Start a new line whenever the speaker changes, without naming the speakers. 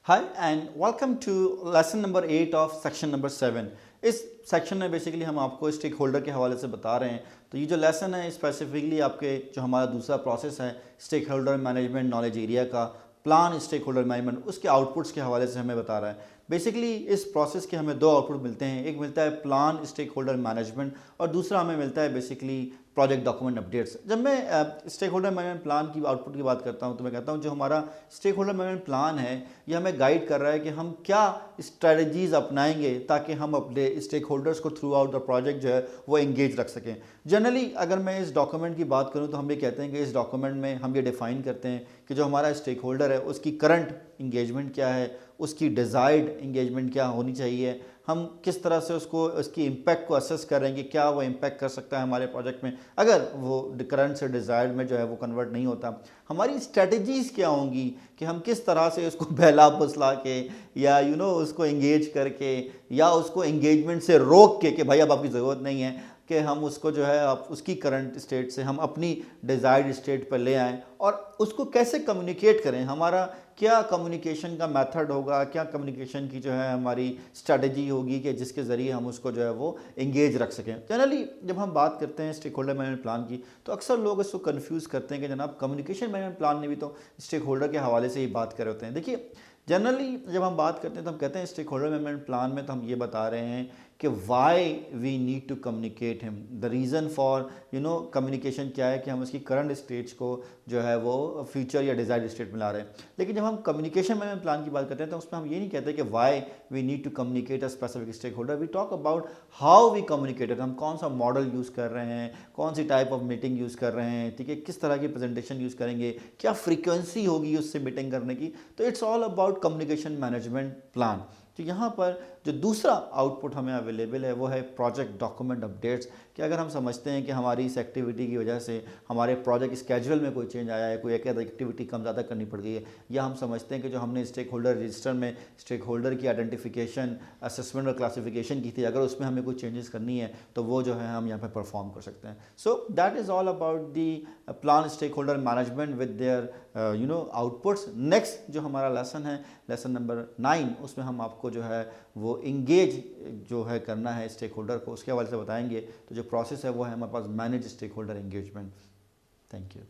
Hi and welcome to lesson number 8 of section number 7। इस section में basically हम आपको स्टेक होल्डर के हवाले से बता रहे हैं। तो ये जो लेसन है स्पेसिफिकली आपके जो हमारा दूसरा प्रोसेस है stakeholder management knowledge area का प्लान स्टेक होल्डर मैनेजमेंट उसके आउटपुट्स के हवाले से हमें बता रहा है। बेसिकली इस प्रोसेस के हमें दो आउटपुट मिलते हैं, एक मिलता है प्लान स्टेक होल्डर मैनेजमेंट और दूसरा हमें मिलता है बेसिकली प्रोजेक्ट डॉक्यूमेंट अपडेट्स। जब मैं स्टेक होल्डर मैनेजमेंट प्लान की आउटपुट की बात करता हूं तो मैं कहता हूं जो हमारा स्टेक होल्डर मैनेजमेंट प्लान है ये हमें गाइड कर रहा है कि हम क्या स्ट्रेटजीज अपनाएंगे ताकि हम अपने स्टेक होल्डर्स को थ्रू आउट द प्रोजेक्ट जो है वो एंगेज रख सकें। जनरली अगर मैं इस डॉक्यूमेंट की बात करूं तो हम ये कहते हैं कि इस डॉक्यूमेंट में हम ये डिफाइन करते हैं कि जो हमारा स्टेक होल्डर है उसकी करंट इंगेजमेंट क्या है, उसकी डिज़ायर्ड इंगेजमेंट क्या होनी चाहिए, हम किस तरह से उसकी इम्पैक्ट को असेस करेंगे, क्या वो इम्पैक्ट कर सकता है हमारे प्रोजेक्ट में अगर वो करंट से डिज़ायर्ड में जो है वो कन्वर्ट नहीं होता। हमारी स्ट्रेटजीज़ क्या होंगी कि हम किस तरह से उसको बहला फुसला के या उसको एंगेज करके या उसको एंगेजमेंट से रोक के कि भाई अब आपकी ज़रूरत नहीं है कि हम उसको जो है आप उसकी करंट स्टेट से हम अपनी डिज़ायर्ड स्टेट पर ले आएँ और उसको कैसे कम्युनिकेट करें, हमारा क्या कम्युनिकेशन का मेथड होगा, क्या कम्युनिकेशन की जो है हमारी स्ट्रेटजी होगी कि जिसके ज़रिए हम उसको जो है वो एंगेज रख सकें। जनरली जब हम बात करते हैं स्टेक होल्डर मैनेजमेंट प्लान की तो अक्सर लोग इसको कंफ्यूज करते हैं कि जनाब कम्युनिकेशन मैनेजमेंट प्लान में भी तो स्टेक होल्डर के हवाले से ही बात कर रहे होते हैं। देखिए जनरली जब हम बात करते हैं तो हम कहते हैं स्टेक होल्डर मैनेजमेंट प्लान में तो हम ये बता रहे हैं कि why we need to communicate him, the reason for communication क्या है कि हम उसकी करंट स्टेज को जो है वो फ्यूचर या डिज़ायर्ड स्टेट में ला रहे हैं। लेकिन जब हम कम्युनिकेशन मैनेजमेंट प्लान की बात करते हैं तो उसमें हम ये नहीं कहते कि why we need to communicate a specific stakeholder, we talk about how we communicated, हम कौन सा मॉडल यूज़ कर रहे हैं, कौन सी टाइप ऑफ मीटिंग यूज़ कर रहे हैं, ठीक है, किस तरह की प्रेजेंटेशन यूज़ करेंगे, क्या फ्रीक्वेंसी होगी उससे मीटिंग करने की। तो it's all about communication management plan. तो यहाँ पर जो दूसरा आउटपुट हमें अवेलेबल है वो है प्रोजेक्ट डॉक्यूमेंट अपडेट्स, कि अगर हम समझते हैं कि हमारी इस एक्टिविटी की वजह से हमारे प्रोजेक्ट स्केड्यूल में कोई चेंज आया है, कोई एक एक्टिविटी कम ज़्यादा करनी पड़ गई है, या हम समझते हैं कि जो हमने स्टेक होल्डर रजिस्टर में स्टेक होल्डर की आइडेंटिफिकेशन असेसमेंट और क्लासिफिकेशन की थी, अगर उसमें हमें कोई चेंजेस करनी है तो वो जो है हम यहाँ पर परफॉर्म कर सकते हैं। So that is all about the plan stakeholder management with their outputs. Next जो हमारा लेसन है लेसन नंबर 9, उसमें हम आपको जो है वो इंगेज जो है करना है स्टेक होल्डर को उसके हवाले से बताएंगे। तो जो प्रोसेस है वो है हमारे पास manage stakeholder engagement. Thank you.